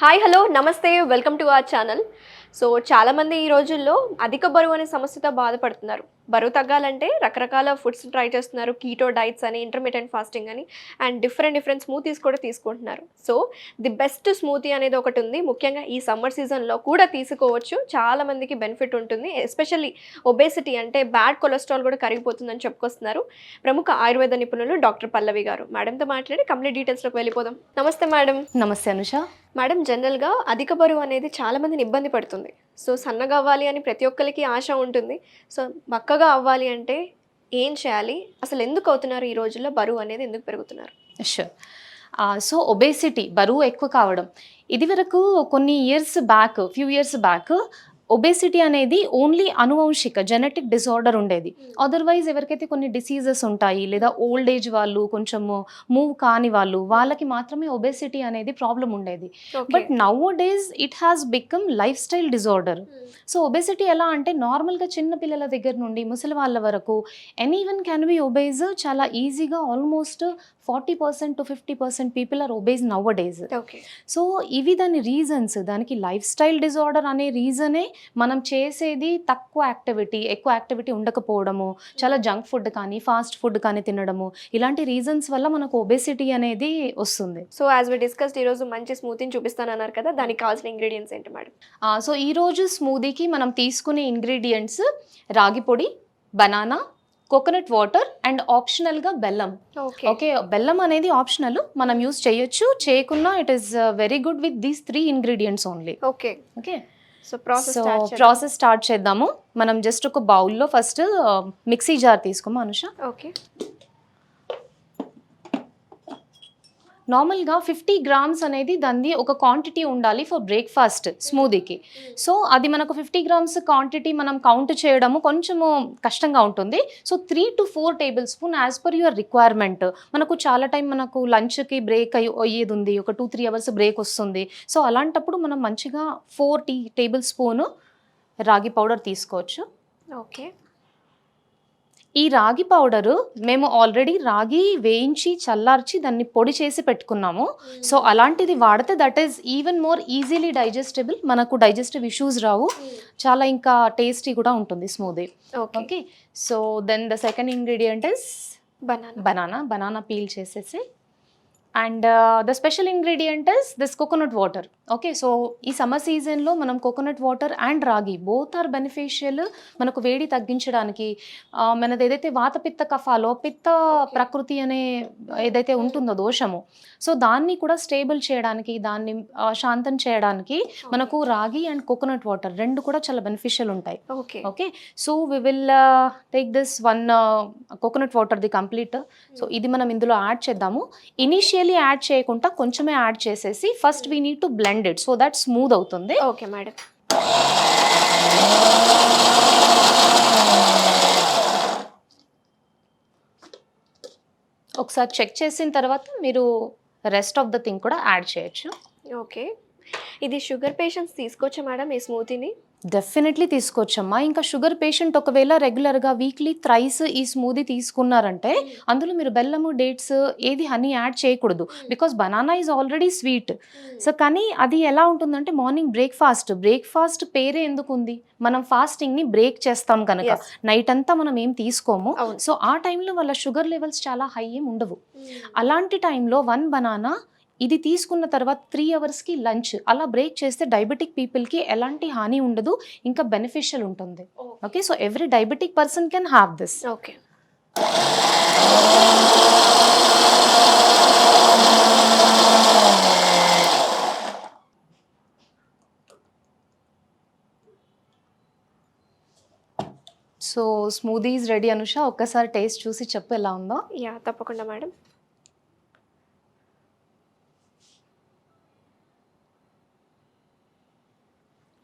Hi hello నమస్తే welcome to our channel. So చాలామంది ఈ రోజుల్లో అధిక బరువు అనే సమస్యతో బాధపడుతున్నారు. బరువు తగ్గాలంటే రకరకాల ఫుడ్స్ ట్రై చేస్తున్నారు. కీటో డైట్స్ అని, ఇంటర్మీడియట్ ఫాస్టింగ్ అని అండ్ డిఫరెంట్ స్మూతీస్ కూడా తీసుకుంటున్నారు. సో ది బెస్ట్ స్మూతీ అనేది ఒకటి ఉంది. ముఖ్యంగా ఈ సమ్మర్ సీజన్లో కూడా తీసుకోవచ్చు. చాలామందికి బెనిఫిట్ ఉంటుంది. ఎస్పెషల్లీ ఒబేసిటీ అంటే బ్యాడ్ కొలెస్ట్రాల్ కూడా కరిగిపోతుందని చెప్పుకొస్తున్నారు ప్రముఖ ఆయుర్వేద నిపుణులు డాక్టర్ పల్లవి గారు. మేడంతో మాట్లాడి కంప్లీట్ డీటెయిల్స్లోకి వెళ్ళిపోదాం. నమస్తే మేడం. నమస్తే అనుష. మేడం, జనరల్గా అధిక బరువు అనేది చాలామందిని ఇబ్బంది పడుతుంది. సో సన్నగా అవ్వాలి అని ప్రతి ఒక్కరికి ఆశ ఉంటుంది. సో బక్కగా అవ్వాలి అంటే ఏం చేయాలి? అసలు ఎందుకు అవుతున్నారు ఈ రోజుల్లో? బరువు అనేది ఎందుకు పెరుగుతున్నారు? షూర్. సో ఒబేసిటీ, బరువు ఎక్కువ కావడం, ఇది వరకు కొన్ని ఫ్యూ ఇయర్స్ బ్యాక్ ఒబేసిటీ అనేది ఓన్లీ అనువంశిక జెనెటిక్ డిసార్డర్ ఉండేది. అదర్వైజ్ ఎవరికైతే కొన్ని డిసీజెస్ ఉంటాయి లేదా ఓల్డ్ ఏజ్ వాళ్ళు, కొంచెము మూవ్ కాని వాళ్ళకి మాత్రమే ఒబేసిటీ అనేది ప్రాబ్లం ఉండేది. But now days it has become life style disorder. So obesity ఎలా అంటే నార్మల్గా చిన్న పిల్లల దగ్గర నుండి ముసలి వాళ్ళ వరకు ఎనీవన్ క్యాన్ బి ఒబేజ్. చాలా ఈజీగా almost 40% to 50% people are obese nowadays. So ఇవి దాని రీజన్స్. దానికి లైఫ్ స్టైల్ డిసార్డర్ అనే రీజనే మనం చేసేది తక్కువ యాక్టివిటీ, ఎక్కువ యాక్టివిటీ ఉండకపోవడము, చాలా జంక్ ఫుడ్ కానీ ఫాస్ట్ ఫుడ్ కానీ తినడము, ఇలాంటి రీజన్స్ వల్ల మనకు ఒబేసిటీ అనేది వస్తుంది. సో యాజ్ వి డిస్కస్డ్ ఈరోజు మంచి స్మూతీని చూపిస్తానన్నారు కదా, దానికి కావాల్సిన ఇంగ్రీడియంట్స్ ఏంటి మేడం? సో ఈరోజు స్మూదీకి మనం తీసుకునే ఇంగ్రీడియంట్స్ రాగి పొడి, బనానా, కోకోనట్ వాటర్ అండ్ ఆప్షనల్గా బెల్లం. ఓకే, బెల్లం అనేది ఆప్షనల్, మనం యూస్ చేయొచ్చు, చేయకున్నా it is very good with these 3 ingredients only. Okay okay. So process start చేద్దాము. మనం జస్ట్ ఒక బౌల్లో ఫస్ట్ మిక్సీ జార్ తీసుకోమా అనుష. ఓకే. నార్మల్గా 50 grams అనేది దాన్ని ఒక క్వాంటిటీ ఉండాలి ఫర్ బ్రేక్ఫాస్ట్ స్మూదీకి. సో అది మనకు 50 grams క్వాంటిటీ మనం కౌంట్ చేయడము కొంచెము కష్టంగా ఉంటుంది. So 3 to 4 tablespoon as per your requirement. మనకు చాలా టైం మనకు లంచ్కి బ్రేక్ అయ్యేది ఉంది, ఒక 2-3 hours బ్రేక్ వస్తుంది. సో అలాంటప్పుడు మనం మంచిగా 4 tablespoon రాగి పౌడర్ తీసుకోవచ్చు. ఓకే. ఈ రాగి పౌడరు మేము ఆల్రెడీ రాగి వేయించి చల్లార్చి దాన్ని పొడి చేసి పెట్టుకున్నాము. సో అలాంటిది వాడితే that is even more easily digestible. మనకు డైజెస్టివ్ ఇష్యూస్ రావు, చాలా ఇంకా టేస్టీ కూడా ఉంటుంది smoothie. Okay. So then the second ingredient is banana peel చేసేసి and the special ingredient is this coconut water. Okay. So ఈ సమ్మర్ సీజన్లో మనం coconut water and ragi both are beneficial. మనకు వేడి తగ్గించడానికి, మనది ఏదైతే వాతపిత్త కఫాలో పిత్త ప్రకృతి అనే ఏదైతే ఉంటుందో దోషము, సో దాన్ని కూడా స్టేబుల్ చేయడానికి, దాన్ని శాంతం చేయడానికి మనకు రాగి అండ్ కోకోనట్ వాటర్ రెండు కూడా చాలా బెనిఫిషియల్ ఉంటాయి. Okay. So we will take this one coconut water the complete. So ఇది మనం ఇందులో యాడ్ చేద్దాము. ఇనిషియల్లీ యాడ్ చేయకుండా కొంచెమే యాడ్ చేసేసి first we need to blend it so that smooth అవుతుంది. Okay madam. ఒకసారి చెక్ చేసిన తర్వాత మీరు రెస్ట్ ఆఫ్ ద థింగ్ కూడా యాడ్ చేయొచ్చు. ఓకే. ఇది షుగర్ పేషెంట్స్ తీసుకోవచ్చా మేడం ఈ స్మూతీని? డెఫినెట్లీ తీసుకోవచ్చమ్మా. ఇంకా షుగర్ పేషెంట్ ఒకవేళ రెగ్యులర్గా వీక్లీ థ్రైస్ ఈ స్మూదీ తీసుకున్నారంటే అందులో మీరు బెల్లము, డేట్స్, ఏది హనీ యాడ్ చేయకూడదు. Because banana is already sweet. So కానీ అది ఎలా ఉంటుందంటే మార్నింగ్ బ్రేక్ఫాస్ట్ పేరే ఎందుకు ఉంది, మనం ఫాస్టింగ్ని బ్రేక్ చేస్తాం కనుక నైట్ అంతా మనం ఏం తీసుకోము. సో ఆ టైంలో వాళ్ళ షుగర్ లెవెల్స్ చాలా హై ఏం ఉండవు. అలాంటి టైంలో 1 బనానా ఇది తీసుకున్న తర్వాత 3 hours లంచ్ అలా బ్రేక్ చేస్తే డయాబెటిక్ పీపుల్కి ఎలాంటి హాని ఉండదు, ఇంకా బెనిఫిషియల్ ఉంటుంది. Okay. So every diabetic person can have this. Okay. So smoothie is ready Anusha. ఒక్కసారి టేస్ట్ చూసి చెప్పు ఎలా ఉందో. యా తప్పకుండా మేడం.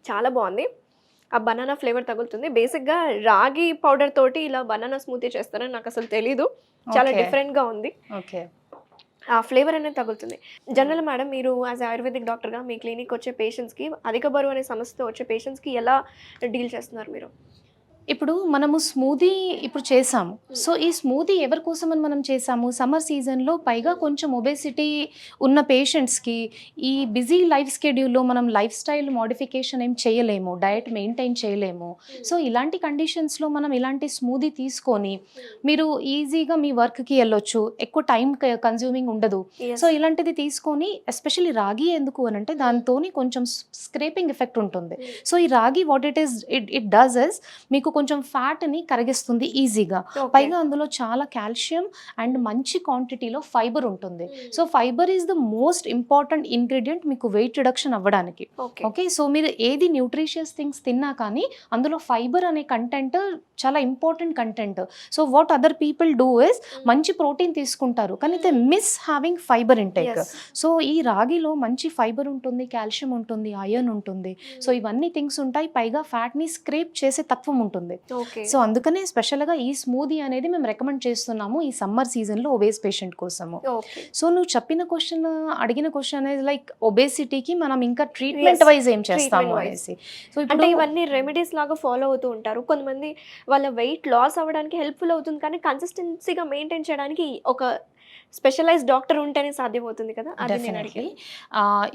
చాలా బాగుంది. ఆ బనానా ఫ్లేవర్ తగులుతుంది. బేసిక్గా రాగి పౌడర్ తోటి ఇలా బనానా స్మూతీ చేస్తారని నాకు అసలు తెలీదు. చాలా డిఫరెంట్గా ఉంది. ఓకే. ఆ ఫ్లేవర్ అనేది తగులుతుంది. జనరల్ మేడం, మీరు యాజ్ ఆయుర్వేదిక్ డాక్టర్గా మీ క్లినిక్ వచ్చే పేషెంట్స్కి, అధిక బరువు అనే సమస్యతో వచ్చే పేషెంట్స్కి ఎలా డీల్ చేస్తున్నారు మీరు? ఇప్పుడు మనము స్మూదీ ఇప్పుడు చేసాము. సో, ఈ స్మూదీ ఎవరి కోసమని మనం చేసాము? సమ్మర్ సీజన్‌లో పైగా కొంచెం ఒబేసిటీ ఉన్న పేషెంట్స్‌కి ఈ బిజీ లైఫ్ స్కెడ్యూల్‌లో మనం లైఫ్ స్టైల్ మోడిఫికేషన్ ఏం చేయలేము. డయట్ మెయింటైన్ చేయలేము. సో, ఇలాంటి కండిషన్స్‌లో మనం ఇలాంటి స్మూదీ తీసుకొని మీరు ఈజీగా మీ వర్క్‌కి ఎళ్ళొచ్చు. ఎక్కువ టైం కన్జ్యూమింగ్ ఉండదు. సో, ఇలాంటిది తీసుకొని ఎస్పెషల్లీ రాగి ఎందుకు అనంటే దాంతోని కొంచెం స్క్రేపింగ్ ఎఫెక్ట్ ఉంటుంది. సో, ఈ రాగి వాట్ ఇట్ డస్ ఇస్ మీకు కొంచెం ఫ్యాట్‌ని కరిగిస్తుంది ఈజీగా. పైగా అందులో చాలా కాల్షియం అండ్ మంచి క్వాంటిటీలో ఫైబర్ ఉంటుంది. So, fibre is the most important ingredient మీకు వెయిట్ రిడక్షన్ అవ్వడానికి. ఓకే. సో, మీరు ఏది న్యూట్రిషియస్ థింగ్స్ తిన్నా కానీ అందులో ఫైబర్ అనే కంటెంట్ చాలా important content. So, what other people do is మంచి ప్రోటీన్ తీసుకుంటారు కానీ they miss having fibre intake. So, ఈ రాగిలో మంచి ఫైబర్ ఉంటుంది, కాల్షియం ఉంటుంది, ఐరన్ ఉంటుంది. సో, ఇవన్నీ థింగ్స్ ఉంటాయి. పైగా ఫ్యాట్‌ని స్క్రేప్ చేసే తత్వం ఉంటుంది. సో, అందుకనే స్పెషల్‌గా ఈ స్మూదీ అనేది మేము రికమెండ్ చేస్తున్నాము ఈ సమ్మర్ సీజన్‌లో ఒబేస్ పేషెంట్ కోసము. సో, నువ్వు అడిగిన క్వశ్చన్ అనేది లైక్ ఒబేసిటీకి మనం ఇంకా ట్రీట్మెంట్ వైజ్ ఏం చేస్తాము అనేసి. సో, అంటే ఇవన్నీ రెమెడీస్ లాగా ఫాలో అవుతూ ఉంటారు. కొంతమంది వాళ్ళ వెయిట్ లాస్ అవ్వడానికి హెల్ప్ఫుల్ అవుతుంది కానీ కన్సిస్టెన్సీగా మెయింటైన్ చేయడానికి ఒక స్పెషలైజ్డ్ డాక్టర్ ఉంటేనే సాధ్యమవుతుంది కదా, అది నేను అడిగాను.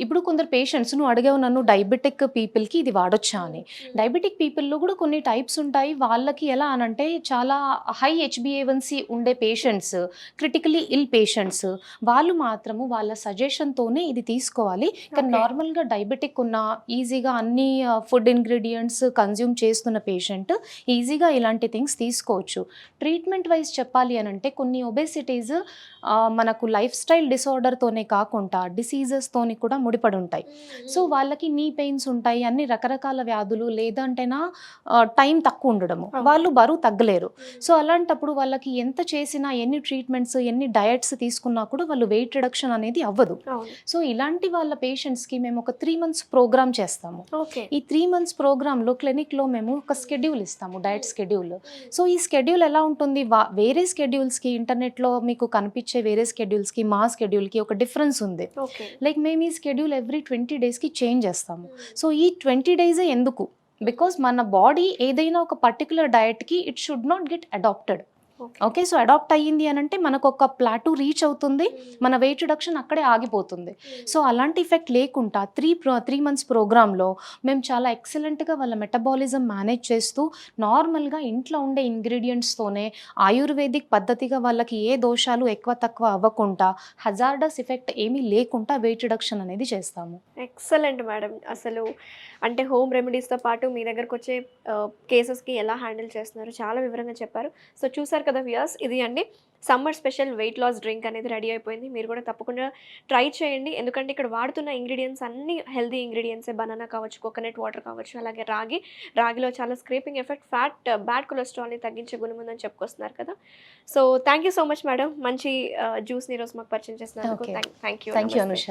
ఇప్పుడు కొందరు పేషెంట్స్ నువ్వు అడిగావు నన్ను డయాబెటిక్ పీపుల్కి ఇది వాడొచ్చా అని. డయాబెటిక్ పీపుల్లో కూడా కొన్ని టైప్స్ ఉంటాయి. వాళ్ళకి ఎలా అనంటే చాలా హై HbA1c ఉండే పేషెంట్స్, క్రిటికలీ ఇల్ పేషెంట్స్, వాళ్ళు మాత్రము వాళ్ళ సజెషన్తోనే ఇది తీసుకోవాలి. కానీ నార్మల్గా డయాబెటిక్ ఉన్న ఈజీగా అన్ని ఫుడ్ ఇంగ్రీడియంట్స్ కన్జ్యూమ్ చేస్తున్న పేషెంట్ ఈజీగా ఇలాంటి థింగ్స్ తీసుకోవచ్చు. ట్రీట్మెంట్ వైజ్ చెప్పాలి అనంటే కొన్ని ఒబేసిటీస్ మనకు లైఫ్ స్టైల్ డిసార్డర్తోనే కాకుండా డిసీజెస్తోని కూడా ముడిపడి ఉంటాయి. సో, వాళ్ళకి నీ పెయిన్స్ ఉంటాయి, అన్ని రకరకాల వ్యాధులు, లేదంటేనా టైం తక్కువ ఉండడము, వాళ్ళు బరువు తగ్గలేరు. సో, అలాంటప్పుడు వాళ్ళకి ఎంత చేసినా ఎన్ని ట్రీట్మెంట్స్ ఎన్ని డయట్స్ తీసుకున్నా కూడా వాళ్ళు వెయిట్ రిడక్షన్ అనేది అవ్వదు. సో, ఇలాంటి వాళ్ళ పేషెంట్స్కి మేము ఒక 3 months ప్రోగ్రామ్ చేస్తాము. ఈ 3 months ప్రోగ్రాంలో క్లినిక్లో మేము ఒక స్కెడ్యూల్ ఇస్తాము, డయట్ స్కెడ్యూల్. సో, ఈ స్కెడ్యూల్ ఎలా ఉంటుంది, వేరే స్కెడ్యూల్స్కి ఇంటర్నెట్లో మీకు కనిపించే వేరే స్కెడ్యూల్స్కి మా స్కెడ్యూల్కి ఒక డిఫరెన్స్ ఉంది. లైక్ మేము ఈ స్కెడ్యూల్ ఎవ్రీ 20 daysకి చేంజ్ చేస్తాము. సో, ఈ 20 days ఎందుకు? బికాస్ మన బాడీ ఏదైనా ఒక పర్టికులర్ డయట్కి it should not get adapted. Okay. So, adapt అయ్యింది అని అంటే మనకు ఒక ప్లాటూ రీచ్ అవుతుంది, మన వెయిట్ రిడక్షన్ అక్కడే ఆగిపోతుంది. సో, అలాంటి ఎఫెక్ట్ లేకుండా 3 months ప్రోగ్రాంలో మేము చాలా ఎక్సలెంట్గా వాళ్ళ మెటబాలిజం మేనేజ్ చేస్తూ నార్మల్గా ఇంట్లో ఉండే ఇంగ్రీడియంట్స్తోనే ఆయుర్వేదిక్ పద్ధతిగా వాళ్ళకి ఏ దోషాలు ఎక్కువ తక్కువ అవ్వకుండా హజార్డస్ ఎఫెక్ట్ ఏమీ లేకుండా వెయిట్ రిడక్షన్ అనేది చేస్తాము. Excellent madam. అసలు అంటే హోమ్ రెమెడీస్తో పాటు మీ దగ్గరకు వచ్చే కేసెస్కి ఎలా హ్యాండిల్ చేస్తున్నారు చాలా వివరంగా చెప్పారు. సో, చూసారు కదా వ్యూయర్స్, ఇది అండి summer special weight loss drink అనేది రెడీ అయిపోయింది. మీరు కూడా తప్పకుండా ట్రై చేయండి. ఎందుకంటే ఇక్కడ వాడుతున్న ఇంగ్రీడియంట్స్ అన్ని హెల్తీ ఇంగ్రీడియంట్సే. బనానా కావచ్చు, కోకోనట్ వాటర్ కావచ్చు, అలాగే రాగిలో చాలా స్క్రేపింగ్ ఎఫెక్ట్, బ్యాడ్ కొలెస్ట్రాల్ని తగ్గించే గుణం ఉందని చెప్పుకొస్తున్నారు కదా. So, thank you so much madam, మంచి జ్యూస్ని ఈరోజు మాకు పరిచయం చేసినందుకు. Thank you Anusha.